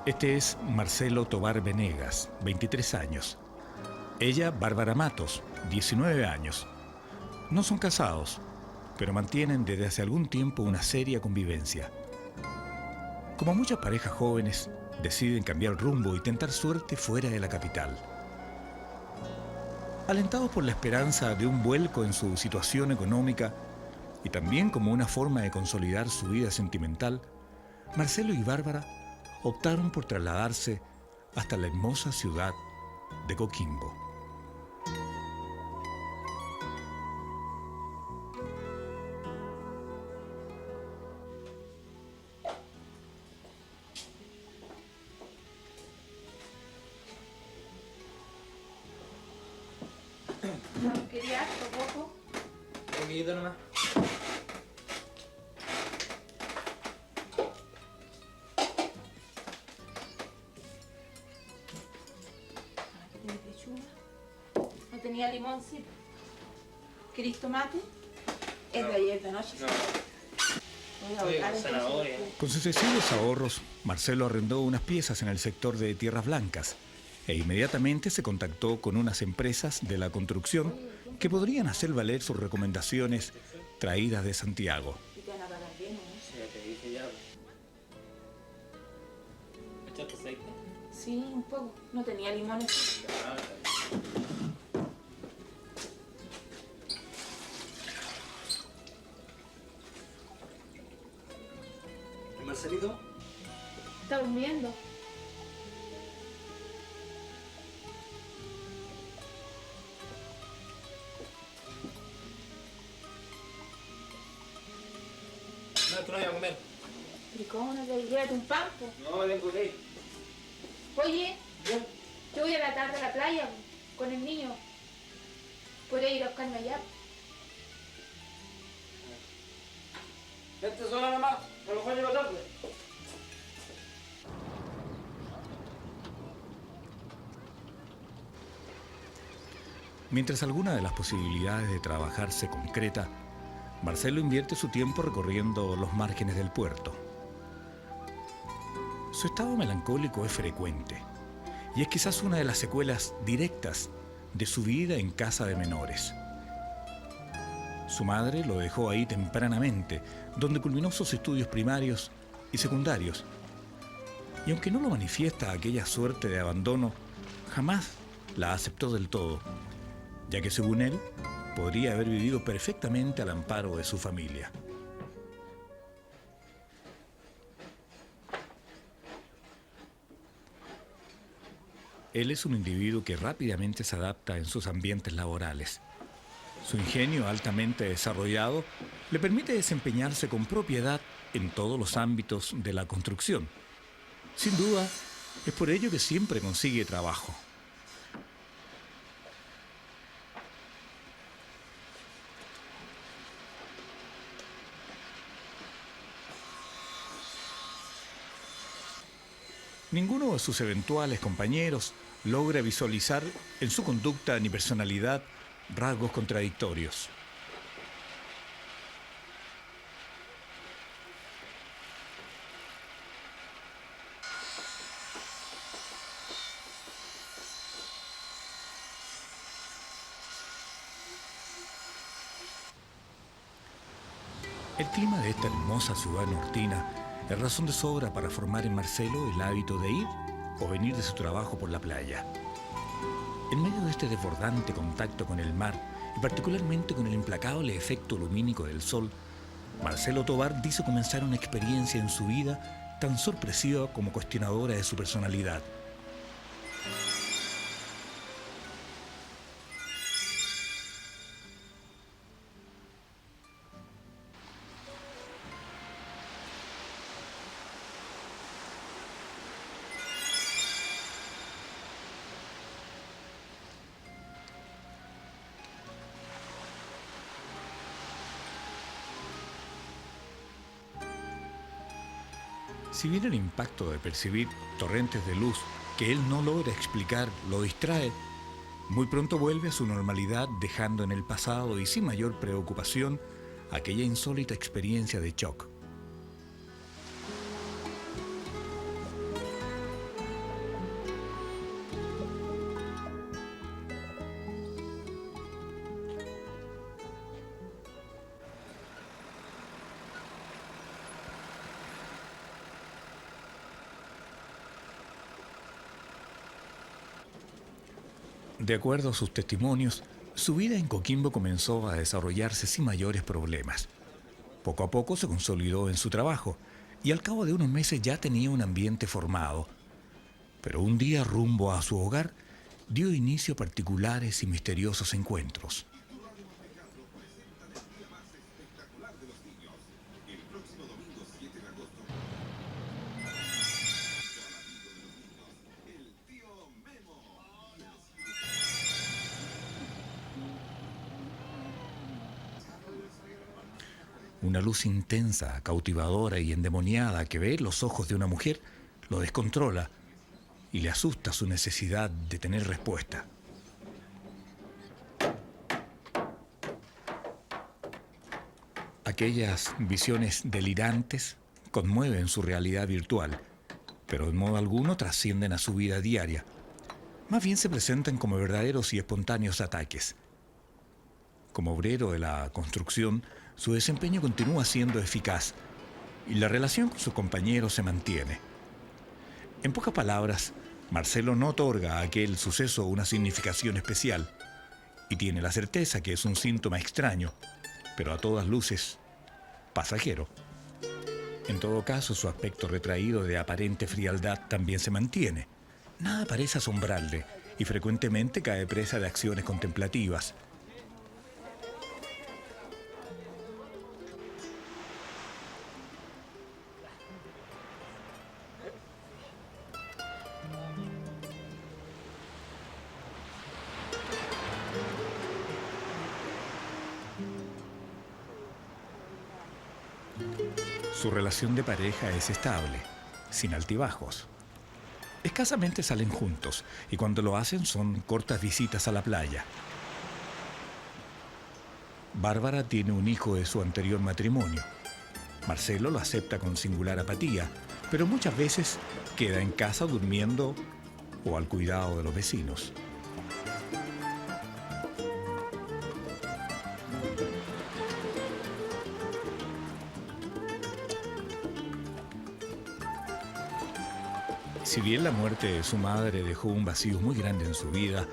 Este es Marcelo Tovar Venegas, 23 años. Ella, Bárbara Matos, 19 años. No son casados, pero mantienen desde hace algún tiempo una seria convivencia. Como muchas parejas jóvenes, deciden cambiar rumbo y tentar suerte fuera de la capital. Alentados por la esperanza de un vuelco en su situación económica y también como una forma de consolidar su vida sentimental, Marcelo y Bárbara optaron por trasladarse hasta la hermosa ciudad de Coquimbo. ¿Quería harto, poco? Un poquito nomás. ¿Tienes lechuga? No tenía limoncito. ¿Querés tomate? Es de ayer de noche. No. Voy a Oye, botar con zanahoria. Con sucesivos ahorros, Marcelo arrendó unas piezas en el sector de Tierras Blancas e inmediatamente se contactó con unas empresas de la construcción que podrían hacer valer sus recomendaciones traídas de Santiago. Y te van a pagar bien, ¿no? Sí, ya te dije ya. ¿Echaste aceite? Sí, un poco. No tenía limones. Ah, está bien. ¿Y Marcelito? Está durmiendo. No, tú no vas a comer. ¿Y cómo no te llévate un pan, po? No, tengo que ir. Oye, yo voy a la tarde a la playa po, con el niño. ¿Podría ir a buscarme allá? Vente sola nomás, a lo mejor llego tarde. Mientras alguna de las posibilidades de trabajar se concreta, Marcelo invierte su tiempo recorriendo los márgenes del puerto. Su estado melancólico es frecuente y es quizás una de las secuelas directas de su vida en casa de menores. Su madre lo dejó ahí tempranamente, donde culminó sus estudios primarios y secundarios. Y aunque no lo manifiesta aquella suerte de abandono, jamás la aceptó del todo, ya que según él, podría haber vivido perfectamente al amparo de su familia. Él es un individuo que rápidamente se adapta en sus ambientes laborales. Su ingenio altamente desarrollado le permite desempeñarse con propiedad en todos los ámbitos de la construcción. Sin duda, es por ello que siempre consigue trabajo. Ninguno de sus eventuales compañeros logra visualizar en su conducta ni personalidad rasgos contradictorios. El clima de esta hermosa ciudad nortina es razón de sobra para formar en Marcelo el hábito de ir o venir de su trabajo por la playa. En medio de este desbordante contacto con el mar y particularmente con el implacable efecto lumínico del sol, Marcelo Tovar dice comenzar una experiencia en su vida tan sorpresiva como cuestionadora de su personalidad. Si bien el impacto de percibir torrentes de luz que él no logra explicar lo distrae, muy pronto vuelve a su normalidad dejando en el pasado y sin mayor preocupación aquella insólita experiencia de shock. De acuerdo a sus testimonios, su vida en Coquimbo comenzó a desarrollarse sin mayores problemas. Poco a poco se consolidó en su trabajo y al cabo de unos meses ya tenía un ambiente formado. Pero un día, rumbo a su hogar, dio inicio a particulares y misteriosos encuentros. Una luz intensa, cautivadora y endemoniada que ve los ojos de una mujer lo descontrola y le asusta su necesidad de tener respuesta. Aquellas visiones delirantes conmueven su realidad virtual, pero en modo alguno trascienden a su vida diaria. Más bien se presentan como verdaderos y espontáneos ataques. Como obrero de la construcción, su desempeño continúa siendo eficaz y la relación con sus compañeros se mantiene. En pocas palabras, Marcelo no otorga a aquel suceso una significación especial y tiene la certeza que es un síntoma extraño, pero a todas luces pasajero. En todo caso, su aspecto retraído de aparente frialdad también se mantiene. Nada parece asombrarle y frecuentemente cae presa de acciones contemplativas. Su relación de pareja es estable, sin altibajos. Escasamente salen juntos y cuando lo hacen son cortas visitas a la playa. Bárbara tiene un hijo de su anterior matrimonio. Marcelo lo acepta con singular apatía, pero muchas veces queda en casa durmiendo o al cuidado de los vecinos. Si bien la muerte de su madre dejó un vacío muy grande en su vida,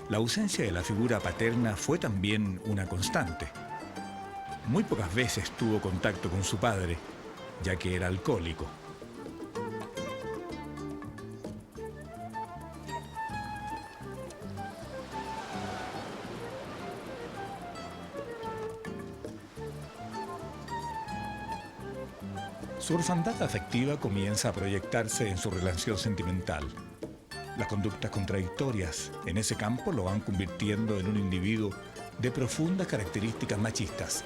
la ausencia de la figura paterna fue también una constante. Muy pocas veces tuvo contacto con su padre, ya que era alcohólico. Su orfandad afectiva comienza a proyectarse en su relación sentimental. Las conductas contradictorias en ese campo lo van convirtiendo en un individuo de profundas características machistas.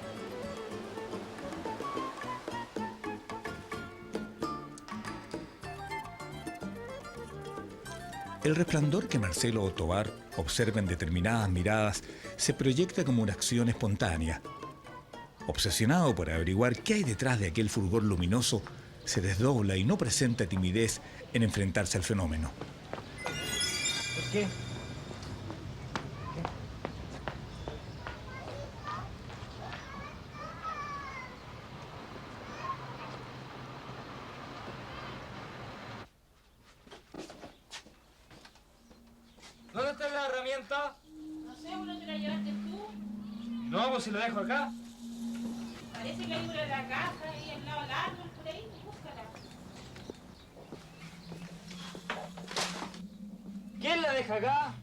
El resplandor que Marcelo Tovar observa en determinadas miradas se proyecta como una acción espontánea. Obsesionado por averiguar qué hay detrás de aquel fulgor luminoso, se desdobla y no presenta timidez en enfrentarse al fenómeno. ¿Por qué? ¿Dónde está la herramienta? No sé, ¿no te la llevaste tú? No, pues si la dejo acá. Parece que hay una de la casa ahí al lado del árbol, por ahí, búscala. ¿Quién la deja acá?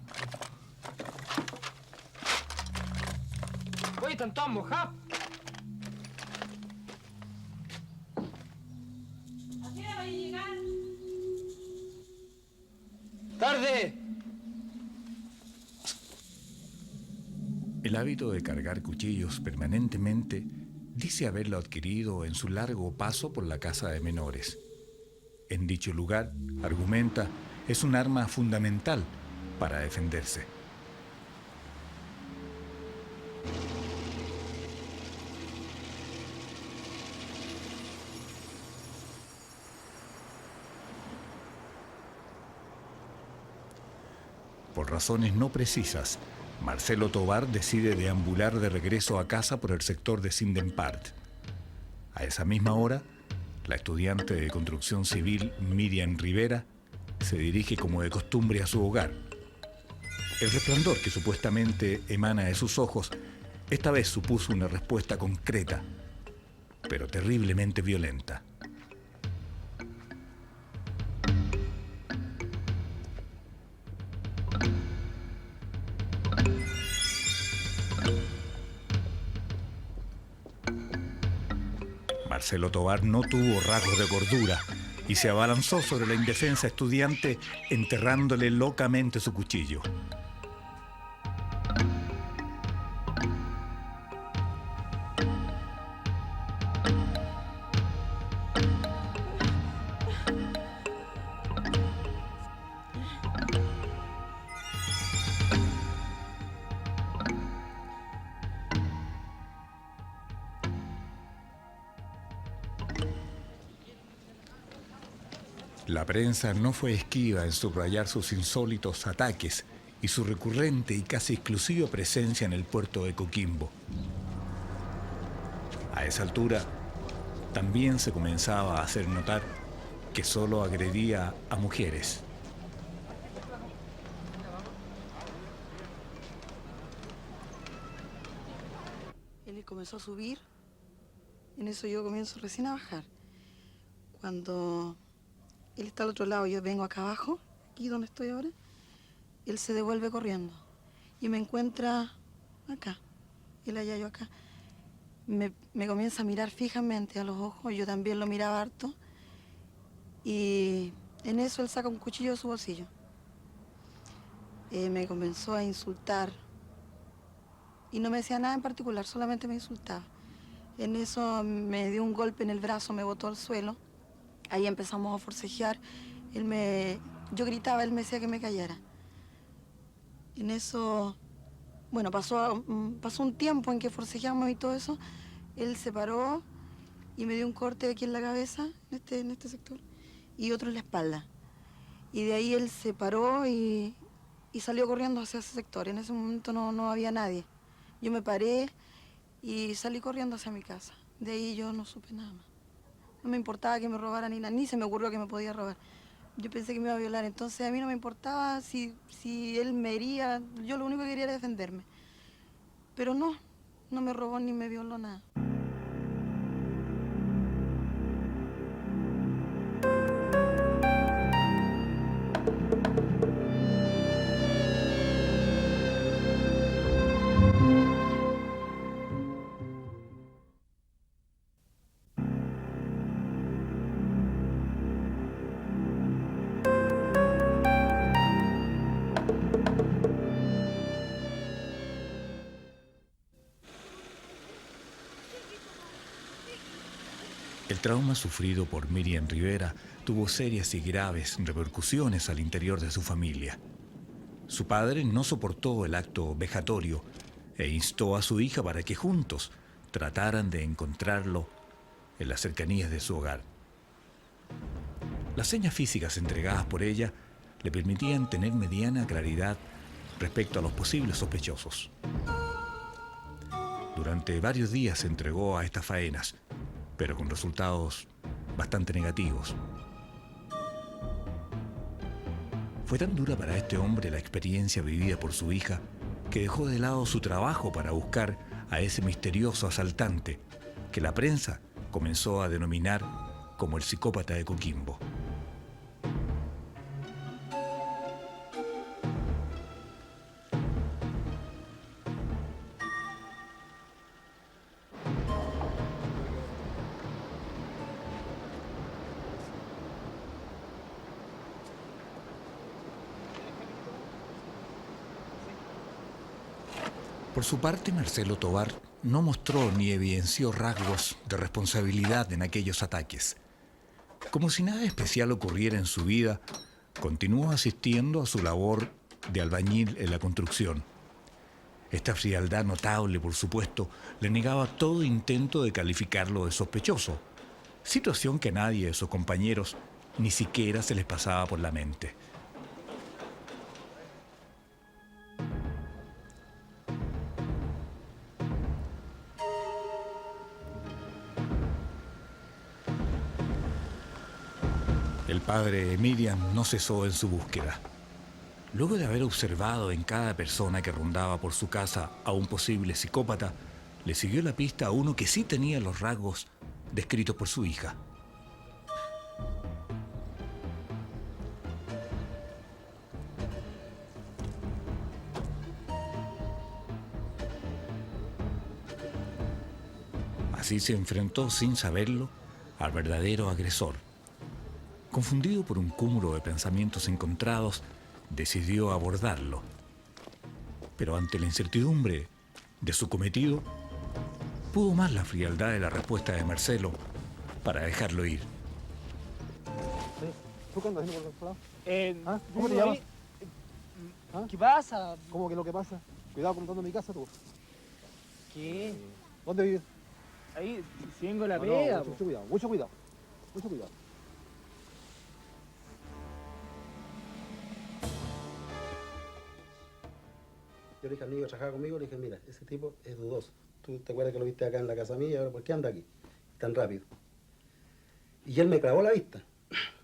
Oye, están todas mojadas. ¿A qué hora va a llegar? ¡Tarde! El hábito de cargar cuchillos permanentemente dice haberlo adquirido en su largo paso por la casa de menores. En dicho lugar, argumenta, es un arma fundamental para defenderse. Por razones no precisas, Marcelo Tovar decide deambular de regreso a casa por el sector de Sindenpart. A esa misma hora, la estudiante de construcción civil Miriam Rivera se dirige como de costumbre a su hogar. El resplandor que supuestamente emana de sus ojos esta vez supuso una respuesta concreta, pero terriblemente violenta. Marcelo Tovar no tuvo rasgos de cordura y se abalanzó sobre la indefensa estudiante, enterrándole locamente su cuchillo. La prensa no fue esquiva en subrayar sus insólitos ataques y su recurrente y casi exclusiva presencia en el puerto de Coquimbo. A esa altura, también se comenzaba a hacer notar que solo agredía a mujeres. Él comenzó a subir, en eso yo comienzo recién a bajar. Cuando él está al otro lado, yo vengo acá abajo, aquí donde estoy ahora, él se devuelve corriendo y me encuentra acá, él allá, yo acá. Me comienza a mirar fijamente a los ojos, yo también lo miraba harto, y en eso él saca un cuchillo de su bolsillo. Me comenzó a insultar y no me decía nada en particular, solamente me insultaba. En eso me dio un golpe en el brazo, me botó al suelo. Ahí empezamos a forcejear. Yo gritaba, él me decía que me callara. En eso, bueno, pasó un tiempo en que forcejeamos y todo eso. Él se paró y me dio un corte aquí en la cabeza, en este sector, y otro en la espalda. Y de ahí él se paró y salió corriendo hacia ese sector. En ese momento no había nadie. Yo me paré y salí corriendo hacia mi casa. De ahí yo no supe nada más. No me importaba que me robaran ni nada, ni se me ocurrió que me podía robar. Yo pensé que me iba a violar, entonces a mí no me importaba si él me hería, yo lo único que quería era defenderme. Pero no me robó ni me violó nada. El trauma sufrido por Miriam Rivera tuvo serias y graves repercusiones al interior de su familia. Su padre no soportó el acto vejatorio e instó a su hija para que juntos trataran de encontrarlo en las cercanías de su hogar. Las señas físicas entregadas por ella le permitían tener mediana claridad respecto a los posibles sospechosos. Durante varios días se entregó a estas faenas, pero con resultados bastante negativos. Fue tan dura para este hombre la experiencia vivida por su hija que dejó de lado su trabajo para buscar a ese misterioso asaltante que la prensa comenzó a denominar como el psicópata de Coquimbo. Por su parte, Marcelo Tovar no mostró ni evidenció rasgos de responsabilidad en aquellos ataques. Como si nada especial ocurriera en su vida, continuó asistiendo a su labor de albañil en la construcción. Esta frialdad notable, por supuesto, le negaba todo intento de calificarlo de sospechoso, situación que a nadie de sus compañeros ni siquiera se les pasaba por la mente. El padre de Miriam no cesó en su búsqueda. Luego de haber observado en cada persona que rondaba por su casa a un posible psicópata, le siguió la pista a uno que sí tenía los rasgos descritos por su hija. Así se enfrentó sin saberlo al verdadero agresor. Confundido por un cúmulo de pensamientos encontrados, decidió abordarlo. Pero ante la incertidumbre de su cometido, pudo más la frialdad de la respuesta de Marcelo para dejarlo ir. ¿Tú qué andas haciendo por otro lado? ¿Ah? yo ¿Cómo te vivo llamas? ahí. ¿Ah? ¿Qué pasa? ¿Cómo que lo que pasa? Cuidado contando mi casa tú. ¿Qué? ¿Dónde vives? Ahí, si vengo a la No, pega, mucho cuidado, mucho cuidado. Mucho cuidado. Yo le dije al niño que trabajaba conmigo, le dije, mira, ese tipo es dudoso. Tú te acuerdas que lo viste acá en la casa mía, ahora ¿por qué anda aquí tan rápido? Y él me clavó la vista.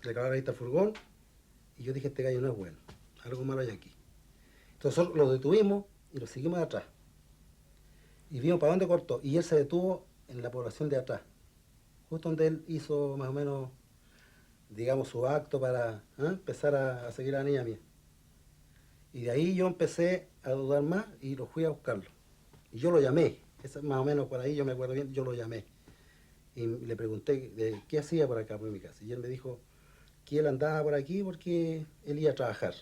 Le clavó la vista al furgón y yo dije, este gallo no es bueno. Algo malo hay aquí. Entonces nosotros lo detuvimos y lo seguimos de atrás. Y vimos para dónde cortó. Y él se detuvo en la población de atrás. Justo donde él hizo más o menos, digamos, su acto para empezar a seguir a la niña mía. Y de ahí yo empecé a dudar más y lo fui a buscarlo. Y yo lo llamé, más o menos por ahí, yo me acuerdo bien, yo lo llamé. Y le pregunté de qué hacía por acá, por mi casa. Y él me dijo que él andaba por aquí porque él iba a trabajar.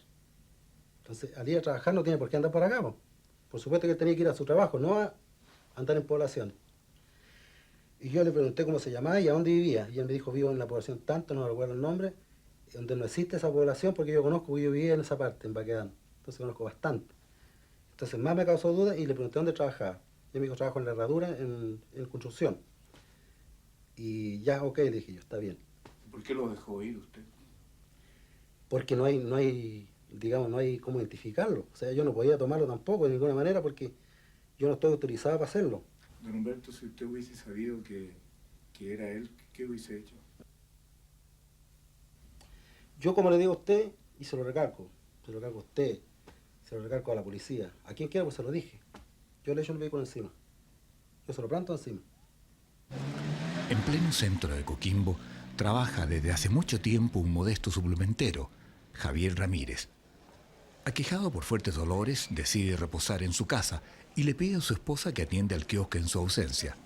Entonces, al ir a trabajar no tiene por qué andar por acá, po. Por supuesto que él tenía que ir a su trabajo, no a andar en población. Y yo le pregunté cómo se llamaba y a dónde vivía. Y él me dijo, vivo en la población tanto, no recuerdo el nombre, donde no existe esa población porque yo conozco, yo vivía en esa parte, en Baquedano. Entonces conozco bastante. Entonces más me causó duda y le pregunté dónde trabajaba. Y me dijo, trabajo en la herradura, en construcción. Y ya, ok, le dije yo, está bien. ¿Por qué lo dejó ir usted? Porque no hay, digamos, no hay cómo identificarlo. O sea, yo no podía tomarlo tampoco de ninguna manera porque yo no estoy autorizado para hacerlo. Don Humberto, si usted hubiese sabido que era él, ¿qué hubiese hecho? Yo, como le digo a usted, y se lo recalco a usted, se lo recalco a la policía, a quien quiera, pues se lo dije. Yo le echo el vehículo encima. Yo se lo planto encima. En pleno centro de Coquimbo trabaja desde hace mucho tiempo un modesto suplementero, Javier Ramírez. Aquejado por fuertes dolores, decide reposar en su casa y le pide a su esposa que atienda al kiosco en su ausencia.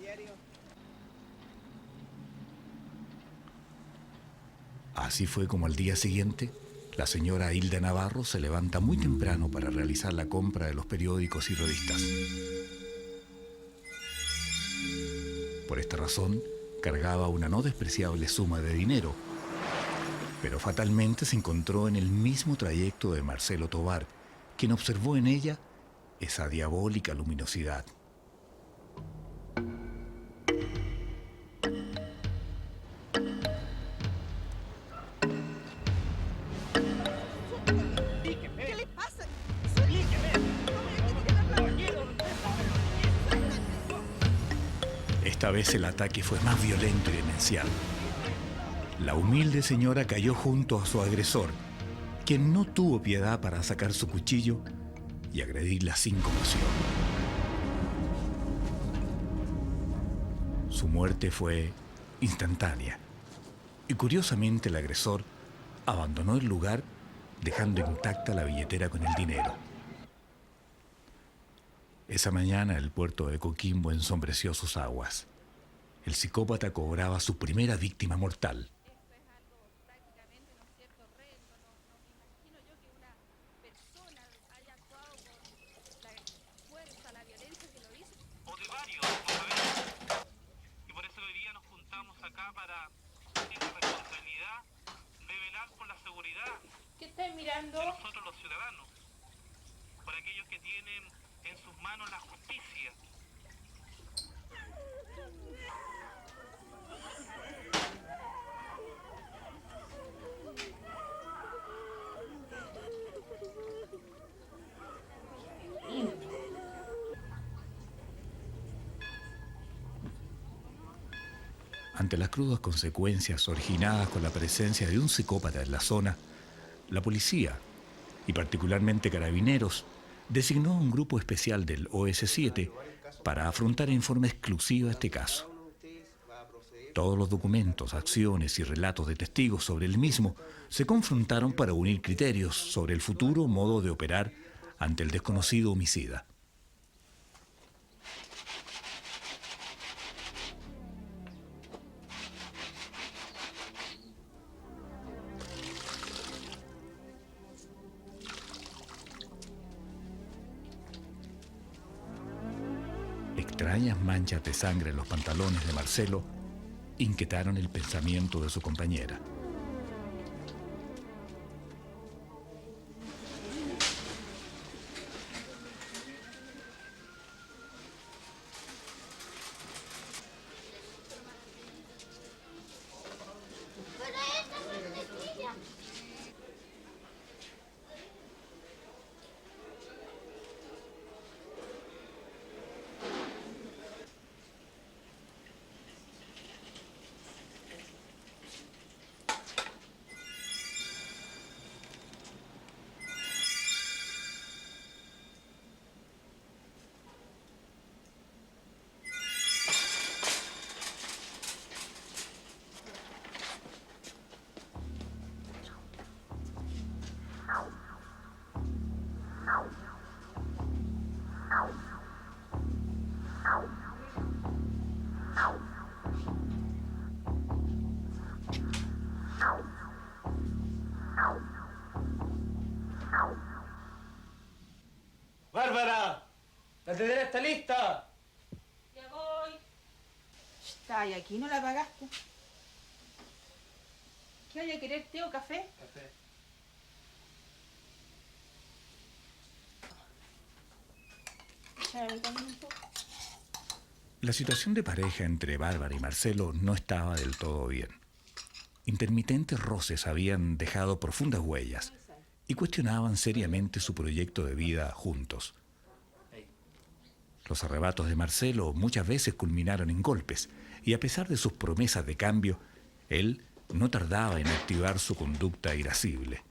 Así fue como al día siguiente, la señora Hilda Navarro se levanta muy temprano para realizar la compra de los periódicos y revistas. Por esta razón, cargaba una no despreciable suma de dinero, pero fatalmente se encontró en el mismo trayecto de Marcelo Tovar, quien observó en ella esa diabólica luminosidad. ¿Qué le pasa? Esta vez el ataque fue más violento y demencial. La humilde señora cayó junto a su agresor, quien no tuvo piedad para sacar su cuchillo y agredirla sin conmoción. Su muerte fue instantánea y curiosamente el agresor abandonó el lugar dejando intacta la billetera con el dinero. Esa mañana el puerto de Coquimbo ensombreció sus aguas. El psicópata cobraba su primera víctima mortal. O de varios, ¿no sabes? Y por eso hoy día nos juntamos acá para tener la responsabilidad de velar por la seguridad ¿Qué estás mirando? de nosotros los ciudadanos, por aquellos que tienen en sus manos la justicia. Ante las crudas consecuencias originadas con la presencia de un psicópata en la zona, la policía, y particularmente Carabineros, designó a un grupo especial del OS7 para afrontar en forma exclusiva este caso. Todos los documentos, acciones y relatos de testigos sobre el mismo se confrontaron para unir criterios sobre el futuro modo de operar ante el desconocido homicida. Extrañas manchas de sangre en los pantalones de Marcelo inquietaron el pensamiento de su compañera. ¡Bárbara! ¡La tetera está lista! Ya voy. Está, y aquí no la pagaste. ¿Qué vaya a querer, té o café? Café. Échame a mí también un poco. La situación de pareja entre Bárbara y Marcelo no estaba del todo bien. Intermitentes roces habían dejado profundas huellas y cuestionaban seriamente su proyecto de vida juntos. Los arrebatos de Marcelo muchas veces culminaron en golpes, y a pesar de sus promesas de cambio, él no tardaba en activar su conducta irascible.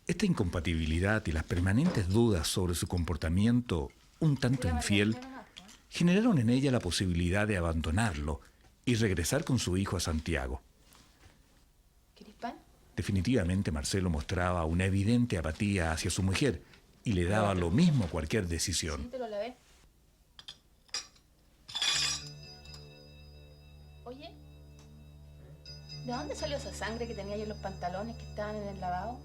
Esta incompatibilidad y las permanentes dudas sobre su comportamiento un tanto infiel generaron en ella la posibilidad de abandonarlo y regresar con su hijo a Santiago. ¿Querés pan? Definitivamente Marcelo mostraba una evidente apatía hacia su mujer y le daba lo mismo cualquier decisión. Sí, te lo lavé. Oye, ¿de dónde salió esa sangre que tenía ahí en los pantalones que estaban en el lavado?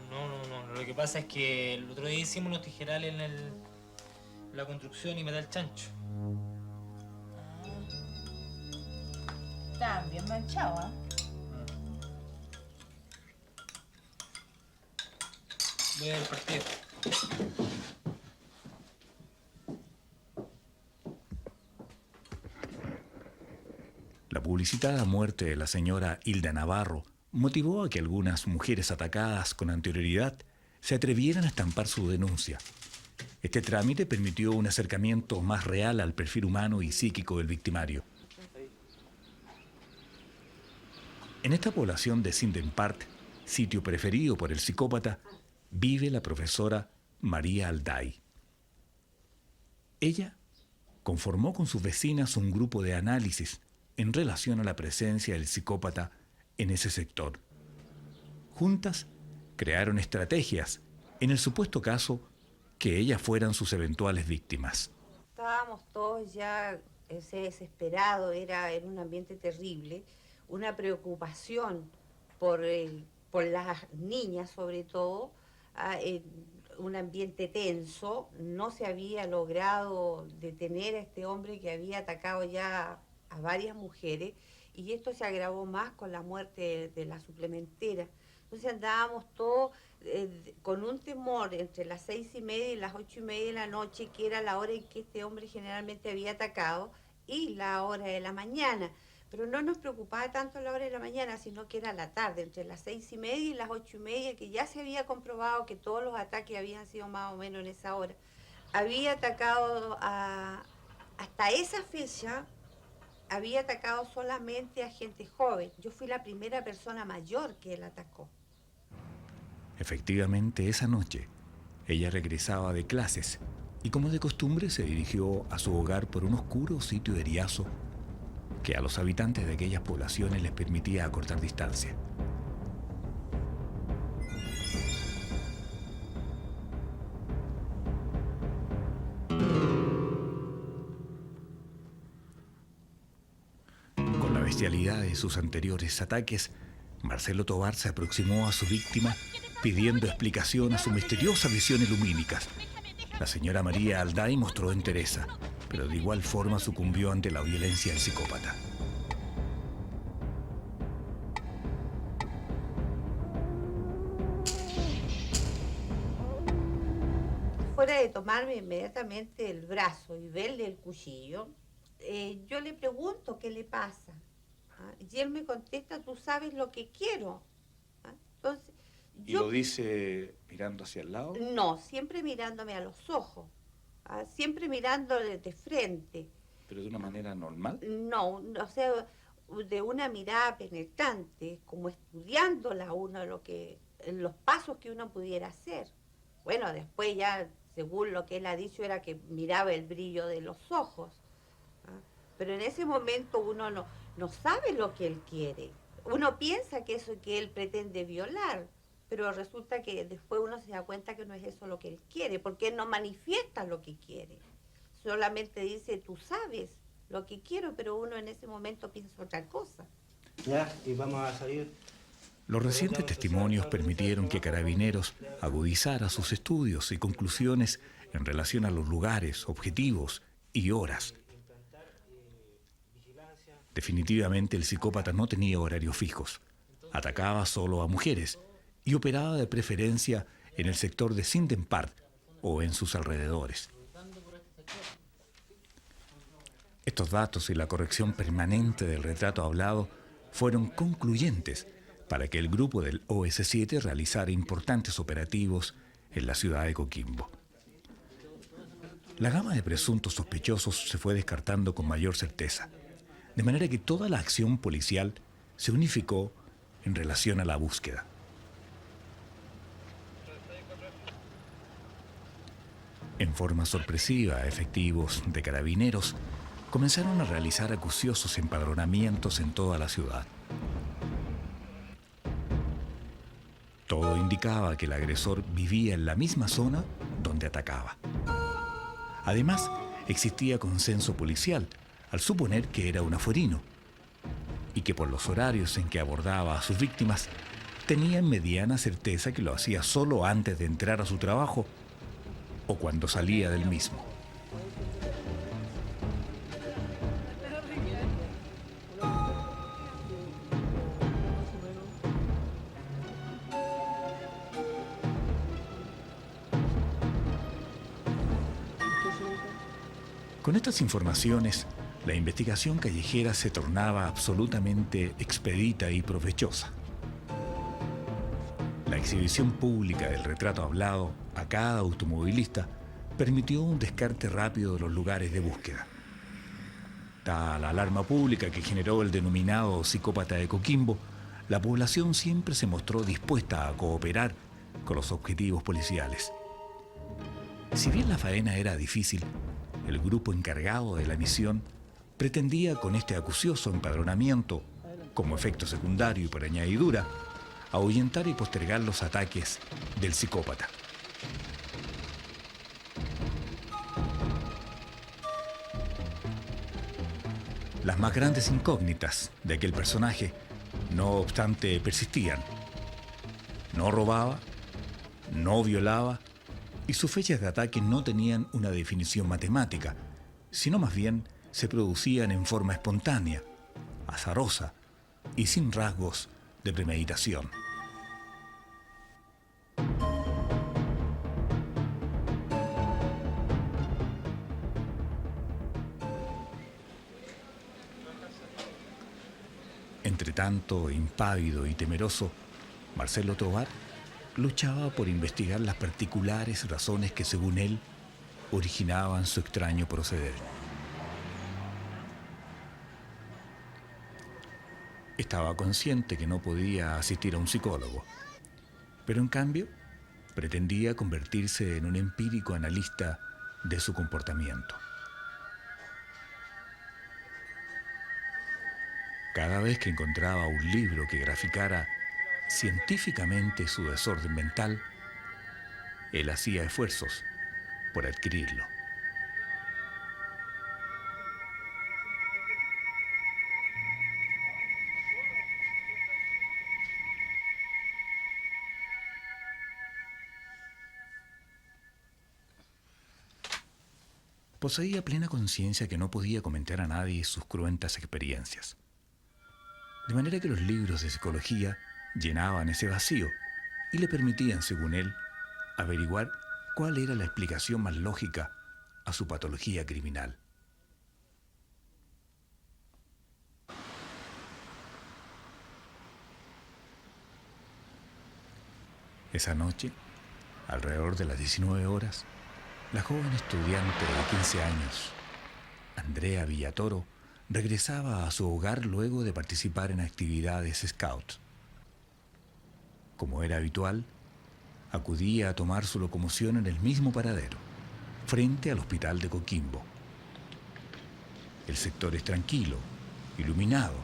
No. Lo que pasa es que el otro día hicimos unos tijerales en la construcción y me da el chancho. Estaban bien manchados, ¿ah? Voy al partido. La publicitada muerte de la señora Hilda Navarro motivó a que algunas mujeres atacadas con anterioridad se atrevieran a estampar su denuncia. Este trámite permitió un acercamiento más real al perfil humano y psíquico del victimario. En esta población de Sinden Park, sitio preferido por el psicópata, vive la profesora María Alday. Ella conformó con sus vecinas un grupo de análisis en relación a la presencia del psicópata en ese sector. Juntas crearon estrategias en el supuesto caso que ellas fueran sus eventuales víctimas. Estábamos todos ya desesperados, era un ambiente terrible, una preocupación por las niñas sobre todo, un ambiente tenso. No se había logrado detener a este hombre que había atacado ya a varias mujeres, y esto se agravó más con la muerte de la suplementera. Entonces andábamos todos con un temor entre las 6:30 y las 8:30 de la noche, que era la hora en que este hombre generalmente había atacado, y la hora de la mañana. Pero no nos preocupaba tanto la hora de la mañana, sino que era la tarde, entre las 6:30 y las 8:30, que ya se había comprobado que todos los ataques habían sido más o menos en esa hora. Había atacado hasta esa fecha había atacado solamente a gente joven. Yo fui la primera persona mayor que él atacó. Efectivamente, esa noche, ella regresaba de clases y como de costumbre se dirigió a su hogar por un oscuro sitio de Riazo que a los habitantes de aquellas poblaciones les permitía acortar distancia. Con la bestialidad de sus anteriores ataques, Marcelo Tovar se aproximó a su víctima pidiendo explicación a sus misteriosas visiones lumínicas. La señora María Alday mostró entereza, pero de igual forma sucumbió ante la violencia del psicópata. Fuera de tomarme inmediatamente el brazo y verle el cuchillo, yo le pregunto qué le pasa. ¿Ah? Y él me contesta, tú sabes lo que quiero. ¿Ah? Entonces, ¿Y lo dice mirando hacia el lado? No, siempre mirándome a los ojos, ¿ah? Siempre mirándole de frente. ¿Pero de una manera normal? No, o sea, de una mirada penetrante, como estudiándola uno los pasos que uno pudiera hacer. Bueno, después ya, según lo que él ha dicho, era que miraba el brillo de los ojos. ¿Ah? Pero en ese momento uno no sabe lo que él quiere. Uno piensa que eso que él pretende violar, pero resulta que después uno se da cuenta que no es eso lo que él quiere, porque él no manifiesta lo que quiere. Solamente dice, tú sabes lo que quiero, pero uno en ese momento piensa otra cosa. Ya, y vamos a salir. Los recientes testimonios permitieron que Carabineros agudizara sus estudios y conclusiones en relación a los lugares, objetivos y horas. Definitivamente el psicópata no tenía horarios fijos, atacaba solo a mujeres y operaba de preferencia en el sector de Sindenpark o en sus alrededores. Estos datos y la corrección permanente del retrato hablado fueron concluyentes para que el grupo del OS7 realizara importantes operativos en la ciudad de Coquimbo. La gama de presuntos sospechosos se fue descartando con mayor certeza, de manera que toda la acción policial se unificó en relación a la búsqueda. En forma sorpresiva, efectivos de Carabineros comenzaron a realizar acuciosos empadronamientos en toda la ciudad. Todo indicaba que el agresor vivía en la misma zona donde atacaba. Además, existía consenso policial al suponer que era un afuerino y que por los horarios en que abordaba a sus víctimas tenían mediana certeza que lo hacía solo antes de entrar a su trabajo o cuando salía del mismo. Con estas informaciones, la investigación callejera se tornaba absolutamente expedita y provechosa. La exhibición pública del retrato hablado a cada automovilista permitió un descarte rápido de los lugares de búsqueda. Dada la alarma pública que generó el denominado psicópata de Coquimbo, la población siempre se mostró dispuesta a cooperar con los objetivos policiales. Si bien la faena era difícil, el grupo encargado de la misión pretendía con este acucioso empadronamiento, como efecto secundario y por añadidura, ahuyentar y postergar los ataques del psicópata. Las más grandes incógnitas de aquel personaje, no obstante, persistían. No robaba, no violaba, y sus fechas de ataque no tenían una definición matemática, sino más bien se producían en forma espontánea, azarosa y sin rasgos de premeditación. Entretanto, impávido y temeroso, Marcelo Tovar luchaba por investigar las particulares razones que, según él, originaban su extraño proceder. estaba consciente que no podía asistir a un psicólogo, pero en cambio pretendía convertirse en un empírico analista de su comportamiento. Cada vez que encontraba un libro que graficara científicamente su desorden mental, él hacía esfuerzos por adquirirlo. Poseía plena conciencia que no podía comentar a nadie sus cruentas experiencias. De manera que los libros de psicología llenaban ese vacío y le permitían, según él, averiguar cuál era la explicación más lógica a su patología criminal. Esa noche, alrededor de las 19 horas, la joven estudiante de 15 años, Andrea Villatoro, regresaba a su hogar luego de participar en actividades scout. Como era habitual, acudía a tomar su locomoción en el mismo paradero, frente al hospital de Coquimbo. El sector es tranquilo, iluminado,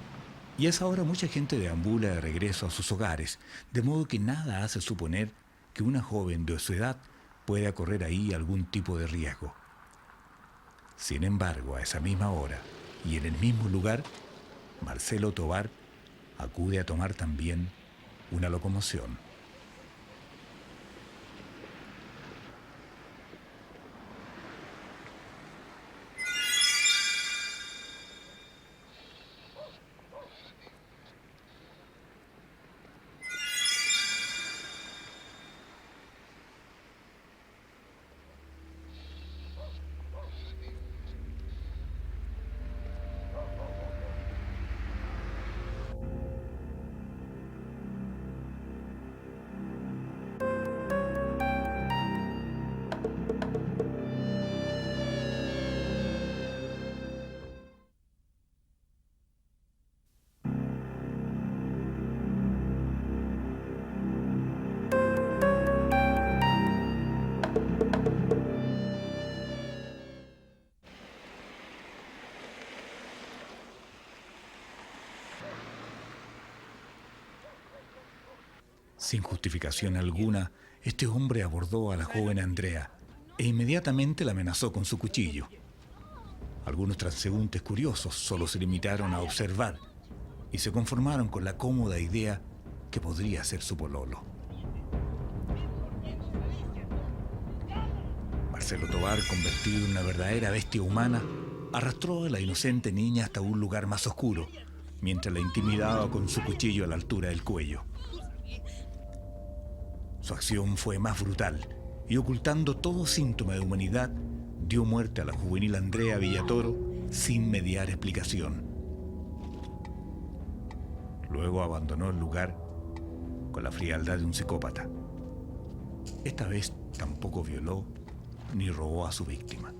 y a esa hora mucha gente deambula de regreso a sus hogares, de modo que nada hace suponer que una joven de su edad pueda correr ahí algún tipo de riesgo. Sin embargo, a esa misma hora y en el mismo lugar, Marcelo Tovar acude a tomar también una locomoción. Sin justificación alguna, este hombre abordó a la joven Andrea e inmediatamente la amenazó con su cuchillo. Algunos transeúntes curiosos solo se limitaron a observar y se conformaron con la cómoda idea que podría ser su pololo. Marcelo Tovar, convertido en una verdadera bestia humana, arrastró a la inocente niña hasta un lugar más oscuro, mientras la intimidaba con su cuchillo a la altura del cuello. Su acción fue más brutal y, ocultando todo síntoma de humanidad, dio muerte a la juvenil Andrea Villatoro sin mediar explicación. Luego abandonó el lugar con la frialdad de un psicópata. Esta vez tampoco violó ni robó a su víctima.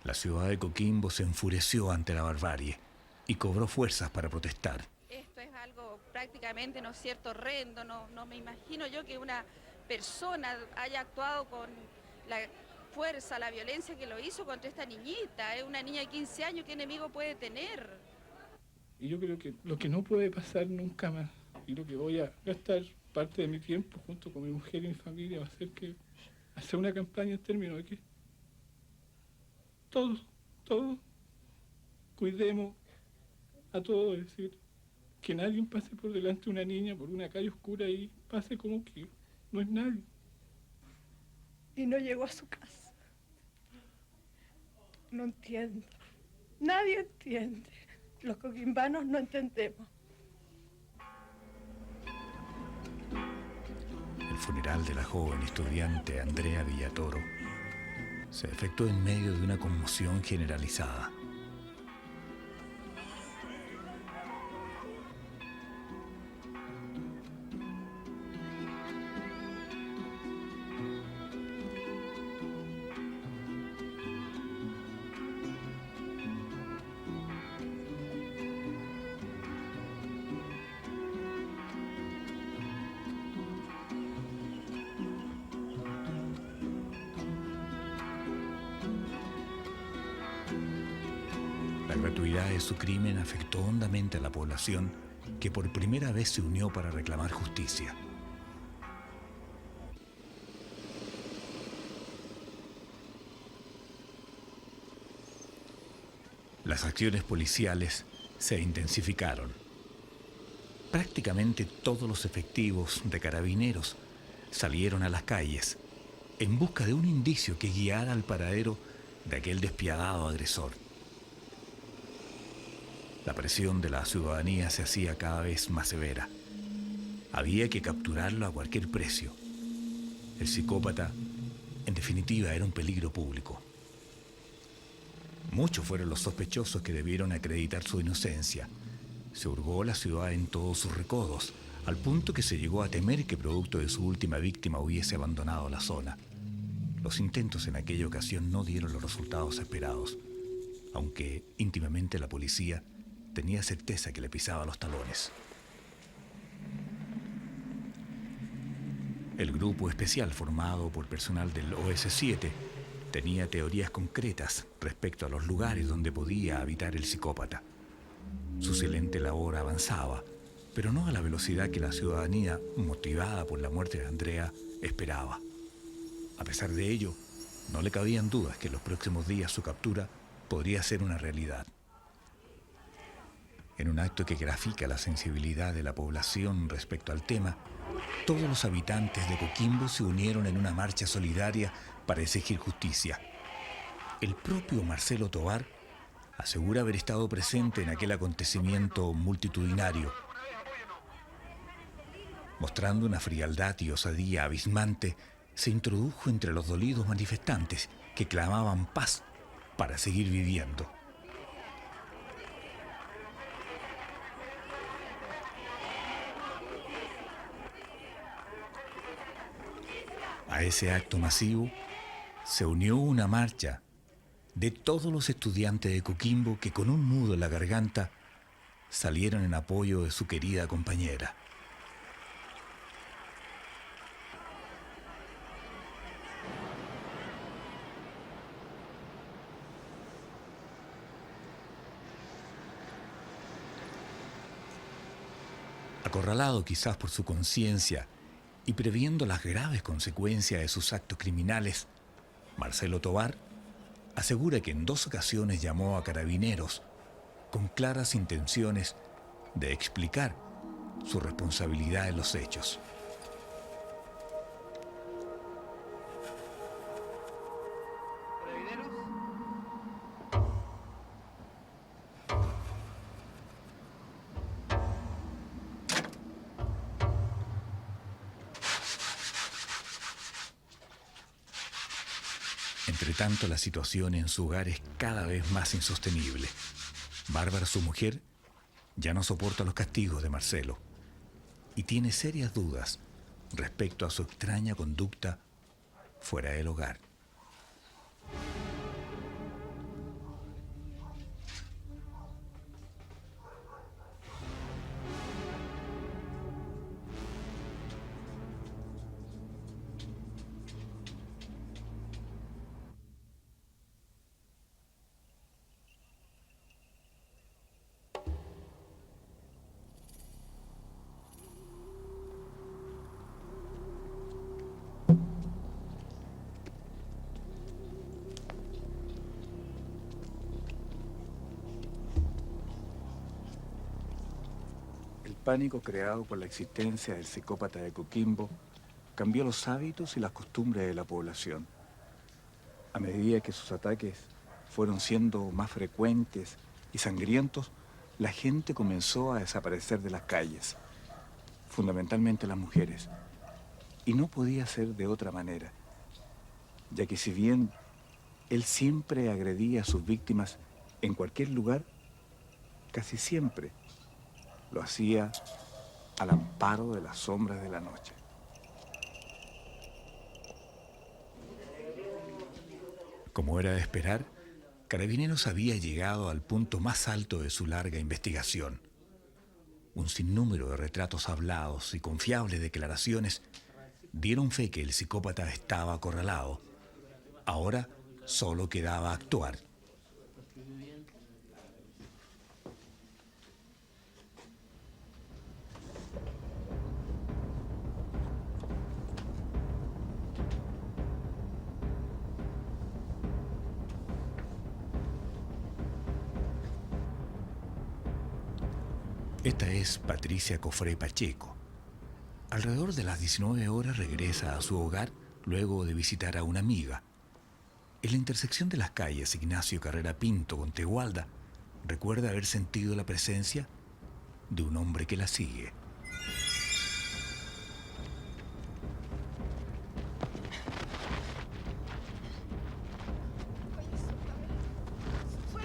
La ciudad de Coquimbo se enfureció ante la barbarie y cobró fuerzas para protestar. Esto es algo prácticamente, ¿no es cierto?, horrendo. No me imagino yo que una persona haya actuado con la fuerza, la violencia que lo hizo contra esta niñita. Es una niña de 15 años, ¿qué enemigo puede tener? Y yo creo que lo que no puede pasar nunca más, y lo que voy a gastar parte de mi tiempo junto con mi mujer y mi familia, va a ser que hacer una campaña en términos de que todos cuidemos a todos, es decir, que nadie pase por delante de una niña por una calle oscura y pase como que no es nadie. Y no llegó a su casa. No entiendo. Nadie entiende. Los coquimbanos no entendemos. El funeral de la joven estudiante Andrea Villatoro se efectuó en medio de una conmoción generalizada. La gratuidad de su crimen afectó hondamente a la población, que por primera vez se unió para reclamar justicia. Las acciones policiales se intensificaron. Prácticamente todos los efectivos de carabineros salieron a las calles en busca de un indicio que guiara al paradero de aquel despiadado agresor. La presión de la ciudadanía se hacía cada vez más severa. Había que capturarlo a cualquier precio. El psicópata, en definitiva, era un peligro público. Muchos fueron los sospechosos que debieron acreditar su inocencia. Se hurgó la ciudad en todos sus recodos, al punto que se llegó a temer que producto de su última víctima hubiese abandonado la zona. Los intentos en aquella ocasión no dieron los resultados esperados, aunque íntimamente la policía tenía certeza que le pisaba los talones. El grupo especial formado por personal del OS-7 tenía teorías concretas respecto a los lugares donde podía habitar el psicópata. Su silente labor avanzaba, pero no a la velocidad que la ciudadanía, motivada por la muerte de Andrea, esperaba. A pesar de ello, no le cabían dudas que en los próximos días su captura podría ser una realidad. En un acto que grafica la sensibilidad de la población respecto al tema, todos los habitantes de Coquimbo se unieron en una marcha solidaria para exigir justicia. El propio Marcelo Tovar asegura haber estado presente en aquel acontecimiento multitudinario. Mostrando una frialdad y osadía abismante, se introdujo entre los dolidos manifestantes que clamaban paz para seguir viviendo. A ese acto masivo se unió una marcha de todos los estudiantes de Coquimbo que con un nudo en la garganta salieron en apoyo de su querida compañera. Acorralado quizás por su conciencia y previendo las graves consecuencias de sus actos criminales, Marcelo Tovar asegura que en 2 ocasiones llamó a carabineros con claras intenciones de explicar su responsabilidad en los hechos. Entretanto, la situación en su hogar es cada vez más insostenible. Bárbara, su mujer, ya no soporta los castigos de Marcelo y tiene serias dudas respecto a su extraña conducta fuera del hogar. El pánico creado por la existencia del psicópata de Coquimbo cambió los hábitos y las costumbres de la población. A medida que sus ataques fueron siendo más frecuentes y sangrientos, la gente comenzó a desaparecer de las calles, fundamentalmente las mujeres. Y no podía ser de otra manera, ya que si bien él siempre agredía a sus víctimas en cualquier lugar, casi siempre lo hacía al amparo de las sombras de la noche. Como era de esperar, Carabineros había llegado al punto más alto de su larga investigación. Un sinnúmero de retratos hablados y confiables declaraciones dieron fe que el psicópata estaba acorralado. Ahora solo quedaba actuar. Esta es Patricia Cofré Pacheco. Alrededor de las 19 horas regresa a su hogar luego de visitar a una amiga. En la intersección de las calles Ignacio Carrera Pinto con Tegualda, recuerda haber sentido la presencia de un hombre que la sigue.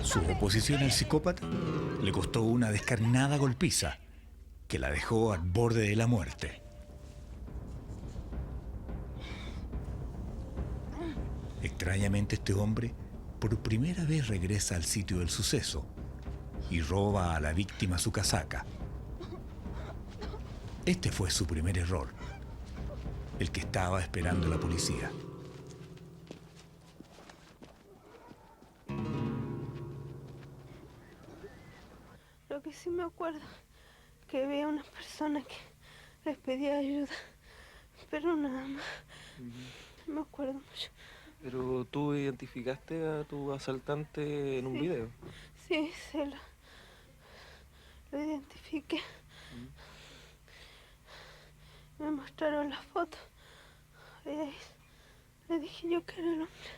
Su oposición al psicópata le costó una descarnada golpiza que la dejó al borde de la muerte. Extrañamente, este hombre por primera vez regresa al sitio del suceso y roba a la víctima su casaca. Este fue su primer error, el que estaba esperando la policía. Lo que sí me acuerdo, que había unas personas que les pedía ayuda, pero nada más. No me acuerdo mucho. ¿Pero tú identificaste a tu asaltante en un Sí. video? Sí, lo identifiqué. Me mostraron las fotos. Y ahí le dije yo que era el hombre.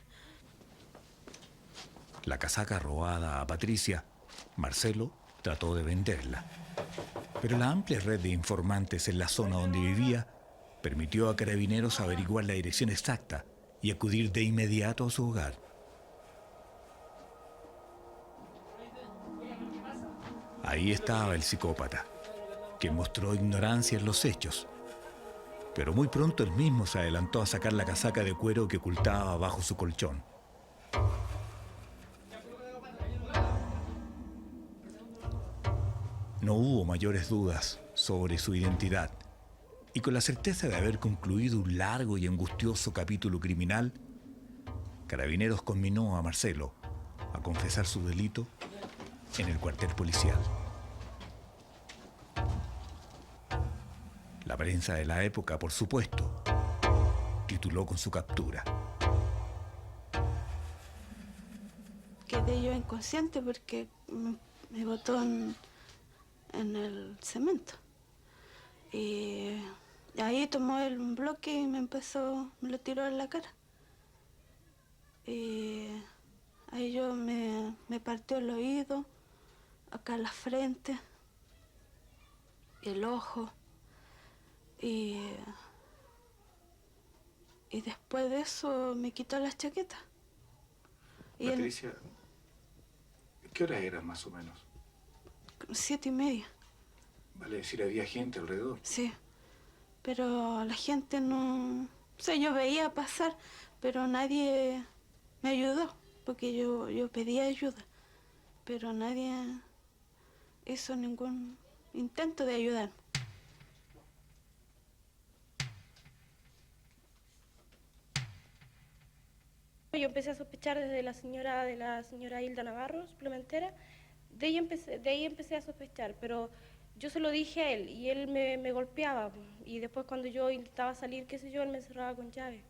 La casaca robada a Patricia, Marcelo trató de venderla. Pero la amplia red de informantes en la zona donde vivía permitió a Carabineros averiguar la dirección exacta y acudir de inmediato a su hogar. Ahí estaba el psicópata, que mostró ignorancia en los hechos. Pero muy pronto él mismo se adelantó a sacar la casaca de cuero que ocultaba bajo su colchón. No hubo mayores dudas sobre su identidad, y con la certeza de haber concluido un largo y angustioso capítulo criminal, Carabineros conminó a Marcelo a confesar su delito en el cuartel policial. La prensa de la época, por supuesto, tituló con su captura. Quedé yo inconsciente porque me botó en el cemento. Y ahí tomó un bloque y me lo tiró en la cara. Y ahí me partió el oído, acá la frente, el ojo. Y después de eso me quitó las chaquetas. Patricia, ¿qué hora era más o menos? 7:30. Vale decir, había gente alrededor. Sí, pero la gente no... O sea, yo veía pasar, pero nadie me ayudó, porque yo pedía ayuda, pero nadie hizo ningún intento de ayudar. Yo empecé a sospechar desde de la señora Hilda Navarro, suplementera. De ahí empecé a sospechar, pero yo se lo dije a él y él me golpeaba. Y después cuando yo intentaba salir, qué sé yo, él me encerraba con llave.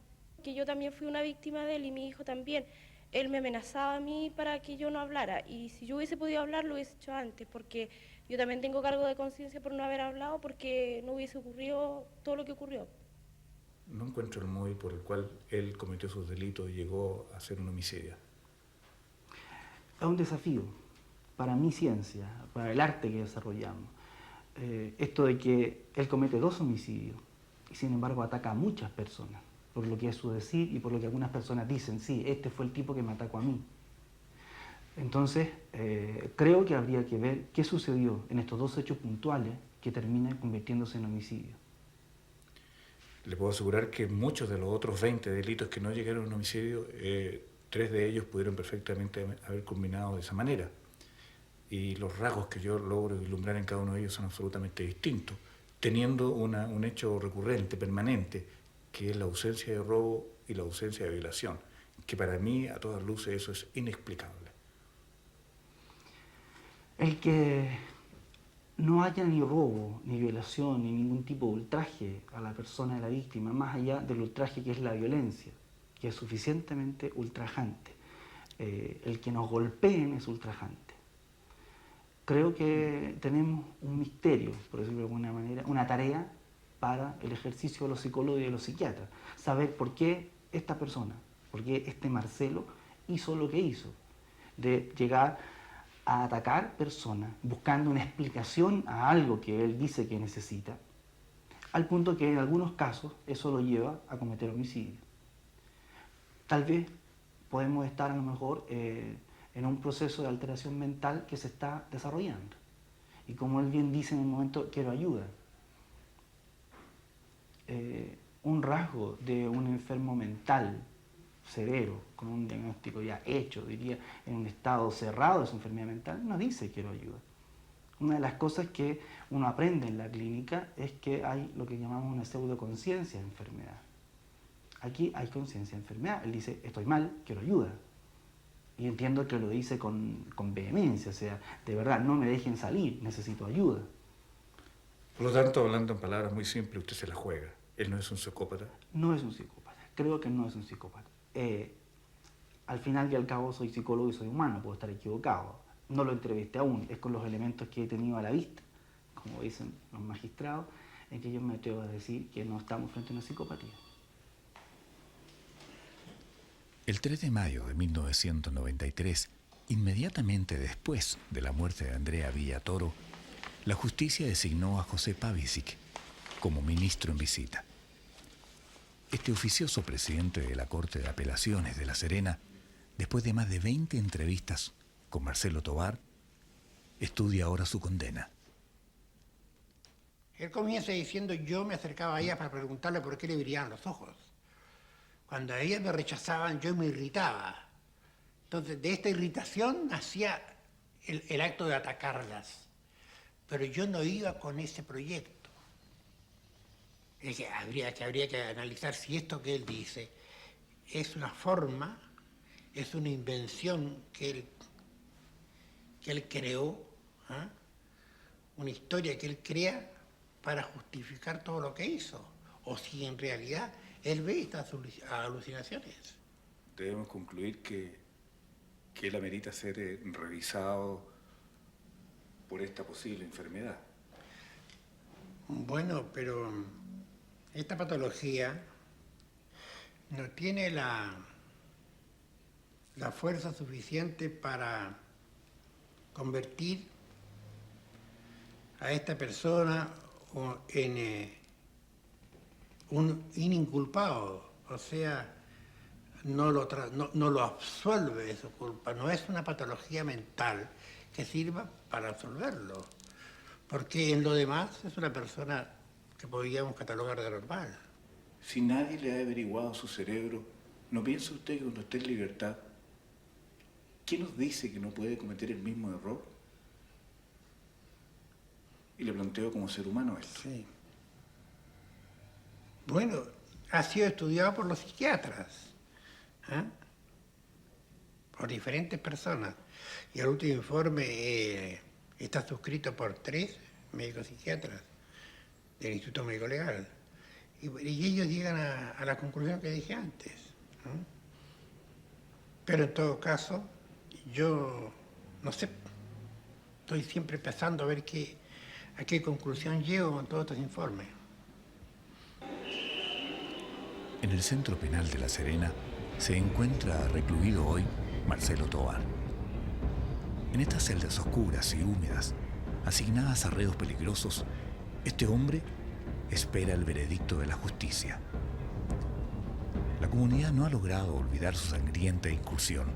Que yo también fui una víctima de él y mi hijo también. Él me amenazaba a mí para que yo no hablara. Y si yo hubiese podido hablar, lo hubiese hecho antes, porque yo también tengo cargo de conciencia por no haber hablado, porque no hubiese ocurrido todo lo que ocurrió. No encuentro el móvil por el cual él cometió sus delitos y llegó a ser un homicidio. Es un desafío para mi ciencia, para el arte que desarrollamos. Esto de que él comete 2 homicidios y sin embargo ataca a muchas personas, por lo que es su decir y por lo que algunas personas dicen, sí, este fue el tipo que me atacó a mí. Entonces, creo que habría que ver qué sucedió en estos 2 hechos puntuales que terminan convirtiéndose en homicidio. Le puedo asegurar que muchos de los otros 20 delitos que no llegaron a un homicidio, 3 de ellos pudieron perfectamente haber culminado de esa manera. Y los rasgos que yo logro vislumbrar en cada uno de ellos son absolutamente distintos, teniendo un hecho recurrente, permanente, que es la ausencia de robo y la ausencia de violación, que para mí, a todas luces, eso es inexplicable. El que no haya ni robo, ni violación, ni ningún tipo de ultraje a la persona de la víctima, más allá del ultraje que es la violencia, que es suficientemente ultrajante. El que nos golpeen es ultrajante. creo que tenemos un misterio, por decirlo de alguna manera, una tarea para el ejercicio de los psicólogos y de los psiquiatras. Saber por qué esta persona, por qué este Marcelo hizo lo que hizo, de llegar a atacar personas buscando una explicación a algo que él dice que necesita, al punto que en algunos casos eso lo lleva a cometer homicidio. Tal vez podemos estar a lo mejor en un proceso de alteración mental que se está desarrollando. Y como él bien dice en el momento, quiero ayuda. Un rasgo de un enfermo mental severo, con un diagnóstico ya hecho, diría, en un estado cerrado de su enfermedad mental, no dice quiero ayuda. Una de las cosas que uno aprende en la clínica es que hay lo que llamamos una pseudoconciencia de enfermedad. Aquí hay conciencia de enfermedad. Él dice, estoy mal, quiero ayuda. Y entiendo que lo dice con vehemencia, o sea, de verdad, no me dejen salir, necesito ayuda. Por lo tanto, hablando en palabras muy simples, usted se la juega. ¿Él no es un psicópata? No es un psicópata, creo que no es un psicópata. Al final y al cabo soy psicólogo y soy humano, puedo estar equivocado. No lo entrevisté aún, es con los elementos que he tenido a la vista, como dicen los magistrados, en que yo me atrevo a decir que no estamos frente a una psicopatía. El 3 de mayo de 1993, inmediatamente después de la muerte de Andrea Villatoro, la justicia designó a José Pavicic como ministro en visita. Este oficioso presidente de la Corte de Apelaciones de La Serena, después de más de 20 entrevistas con Marcelo Tovar, estudia ahora su condena. Él comienza diciendo, yo me acercaba a ella para preguntarle por qué le brillaban los ojos. Cuando a ellas me rechazaban, yo me irritaba. Entonces, de esta irritación nacía el acto de atacarlas. Pero yo no iba con ese proyecto. Es que habría que analizar si esto que él dice es una forma, es una invención que él creó, ¿eh? Una historia que él crea para justificar todo lo que hizo, o si en realidad él ve estas alucinaciones. Debemos concluir que él amerita ser revisado por esta posible enfermedad. Bueno, pero esta patología no tiene la fuerza suficiente para convertir a esta persona en un ininculpado, o sea, no lo absuelve de su culpa, no es una patología mental que sirva para absolverlo, porque en lo demás es una persona que podríamos catalogar de normal. Si nadie le ha averiguado su cerebro, ¿no piensa usted que cuando esté en libertad, ¿qué nos dice que no puede cometer el mismo error? Y le planteo como ser humano esto. Sí. Bueno, ha sido estudiado por los psiquiatras, ¿eh? Por diferentes personas. Y el último informe está suscrito por 3 médicos psiquiatras del Instituto Médico Legal. Y ellos llegan a la conclusión que dije antes, ¿no? Pero en todo caso, yo no sé, estoy siempre pensando a ver a qué conclusión llego con todos estos informes. En el Centro Penal de La Serena se encuentra recluido hoy Marcelo Tovar. En estas celdas oscuras y húmedas, asignadas a reos peligrosos, este hombre espera el veredicto de la justicia. La comunidad no ha logrado olvidar su sangrienta incursión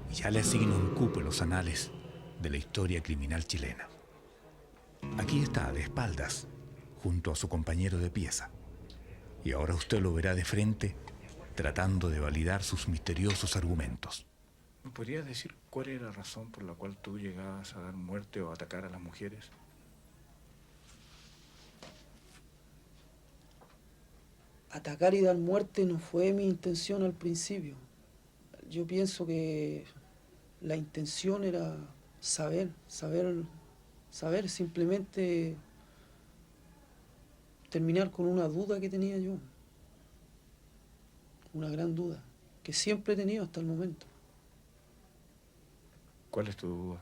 y ya le asigna un cupo en los anales de la historia criminal chilena. Aquí está, de espaldas, junto a su compañero de pieza. Y ahora usted lo verá de frente, tratando de validar sus misteriosos argumentos. ¿Me podrías decir cuál era la razón por la cual tú llegabas a dar muerte o a atacar a las mujeres? Atacar y dar muerte no fue mi intención al principio. Yo pienso que la intención era saber simplemente terminar con una duda que tenía yo. Una gran duda, que siempre he tenido hasta el momento. ¿Cuál es tu duda?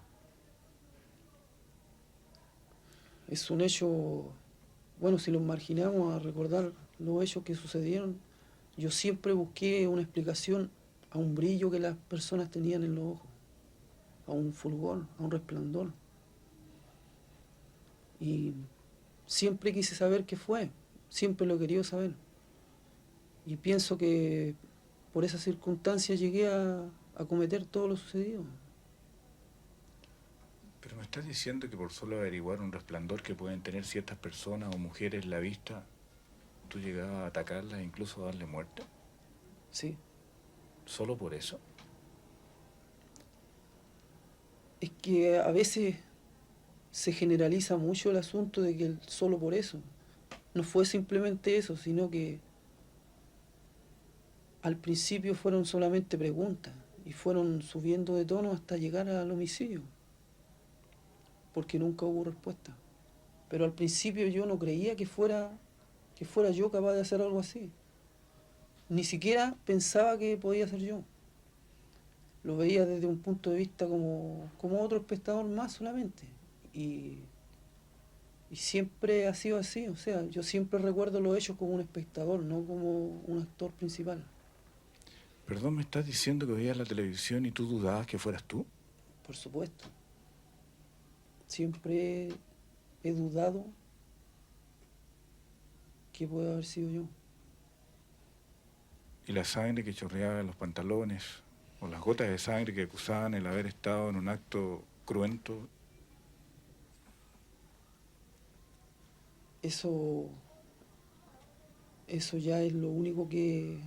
Es un hecho, bueno, si los marginamos a recordar los hechos que sucedieron, yo siempre busqué una explicación a un brillo que las personas tenían en los ojos, a un fulgor, a un resplandor. Y siempre quise saber qué fue, siempre lo he querido saber. Y pienso que por esa circunstancia llegué a cometer todo lo sucedido. Pero me estás diciendo que por solo averiguar un resplandor que pueden tener ciertas personas o mujeres en la vista, tú llegabas a atacarlas e incluso a darle muerte. Sí. ¿Solo por eso? Es que a veces se generaliza mucho el asunto de que solo por eso. No fue simplemente eso, sino que al principio fueron solamente preguntas y fueron subiendo de tono hasta llegar al homicidio, porque nunca hubo respuesta. Pero al principio yo no creía que fuera yo capaz de hacer algo así. Ni siquiera pensaba que podía ser yo. Lo veía desde un punto de vista como otro espectador más solamente. Y siempre ha sido así, o sea, yo siempre recuerdo los hechos como un espectador, no como un actor principal. Perdón, ¿me estás diciendo que veías la televisión y tú dudabas que fueras tú? Por supuesto. Siempre he dudado que puede haber sido yo. ¿Y la sangre que chorreaba en los pantalones, o las gotas de sangre que acusaban el haber estado en un acto cruento? Eso ya es lo único que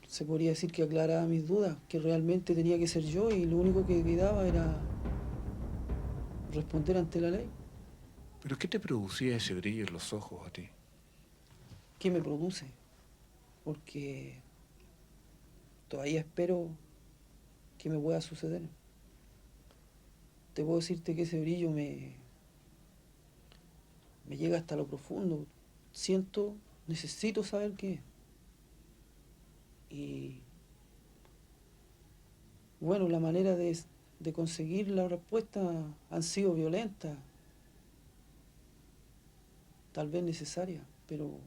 se podría decir que aclaraba mis dudas, que realmente tenía que ser yo y lo único que quedaba era responder ante la ley. ¿Pero qué te producía ese brillo en los ojos a ti? ¿Qué me produce? Porque todavía espero que me pueda suceder. Te puedo decirte que ese brillo me llega hasta lo profundo. Siento, necesito saber qué es. Y bueno, la manera de conseguir la respuesta han sido violentas, tal vez necesarias, pero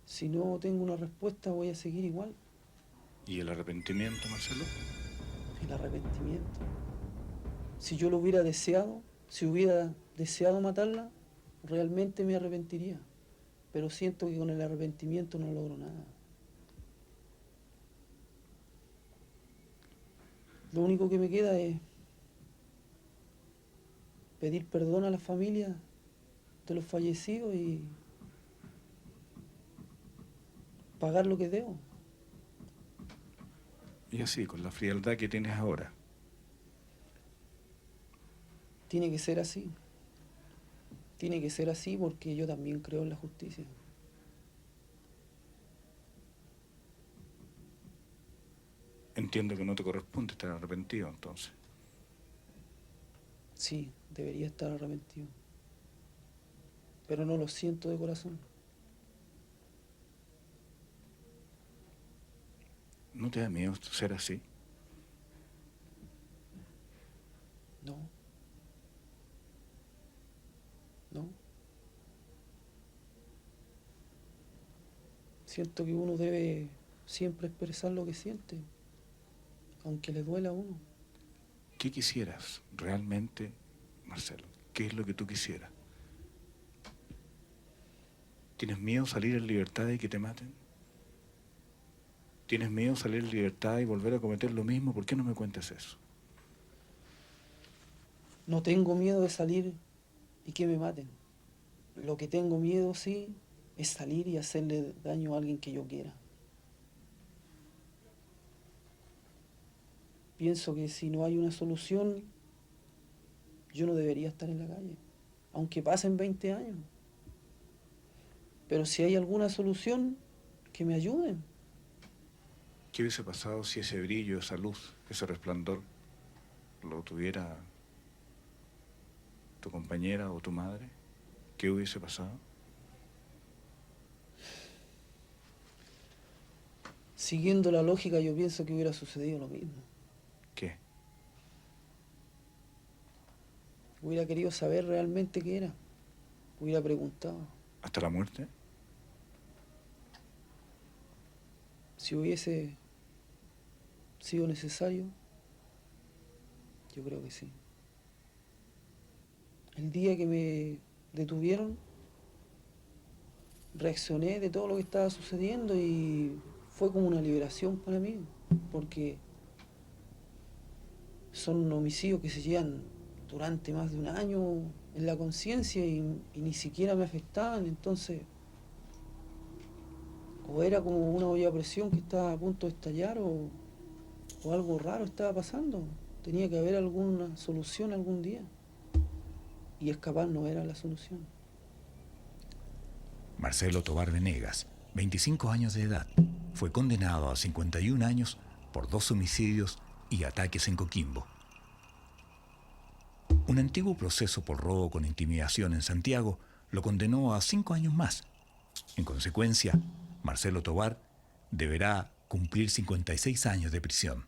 si no tengo una respuesta voy a seguir igual. ¿Y el arrepentimiento, Marcelo? El arrepentimiento. Si yo lo hubiera deseado, si hubiera deseado matarla, realmente me arrepentiría. Pero siento que con el arrepentimiento no logro nada. Lo único que me queda es pedir perdón a la familia de los fallecidos y pagar lo que debo. Y así, con la frialdad que tienes ahora. Tiene que ser así. Tiene que ser así porque yo también creo en la justicia. Entiendo que no te corresponde estar arrepentido, entonces. Sí, debería estar arrepentido. Pero no lo siento de corazón. ¿No te da miedo ser así? No. No. Siento que uno debe siempre expresar lo que siente, aunque le duela a uno. ¿Qué quisieras realmente, Marcelo? ¿Qué es lo que tú quisieras? ¿Tienes miedo a salir en libertad y que te maten? ¿Tienes miedo a salir en libertad y volver a cometer lo mismo? ¿Por qué no me cuentas eso? No tengo miedo de salir y que me maten. Lo que tengo miedo, sí, es salir y hacerle daño a alguien que yo quiera. Pienso que si no hay una solución, yo no debería estar en la calle, aunque pasen 20 años. Pero si hay alguna solución, que me ayuden. ¿Qué hubiese pasado si ese brillo, esa luz, ese resplandor, lo tuviera tu compañera o tu madre? ¿Qué hubiese pasado? Siguiendo la lógica, yo pienso que hubiera sucedido lo mismo. ¿Qué? Hubiera querido saber realmente qué era. Hubiera preguntado. ¿Hasta la muerte? Si hubiese sido necesario, yo creo que sí. El día que me detuvieron, reaccioné de todo lo que estaba sucediendo y fue como una liberación para mí, porque son homicidios que se llevan durante más de un año en la conciencia y ni siquiera me afectaban, entonces o era como una olla a presión que estaba a punto de estallar o algo raro estaba pasando. Tenía que haber alguna solución algún día y escapar no era la solución. Marcelo Tovar Venegas, 25 años de edad, fue condenado a 51 años por 2 homicidios y ataques en Coquimbo. Un antiguo proceso por robo con intimidación en Santiago lo condenó a 5 años más. En consecuencia, Marcelo Tovar deberá cumplir 56 años de prisión.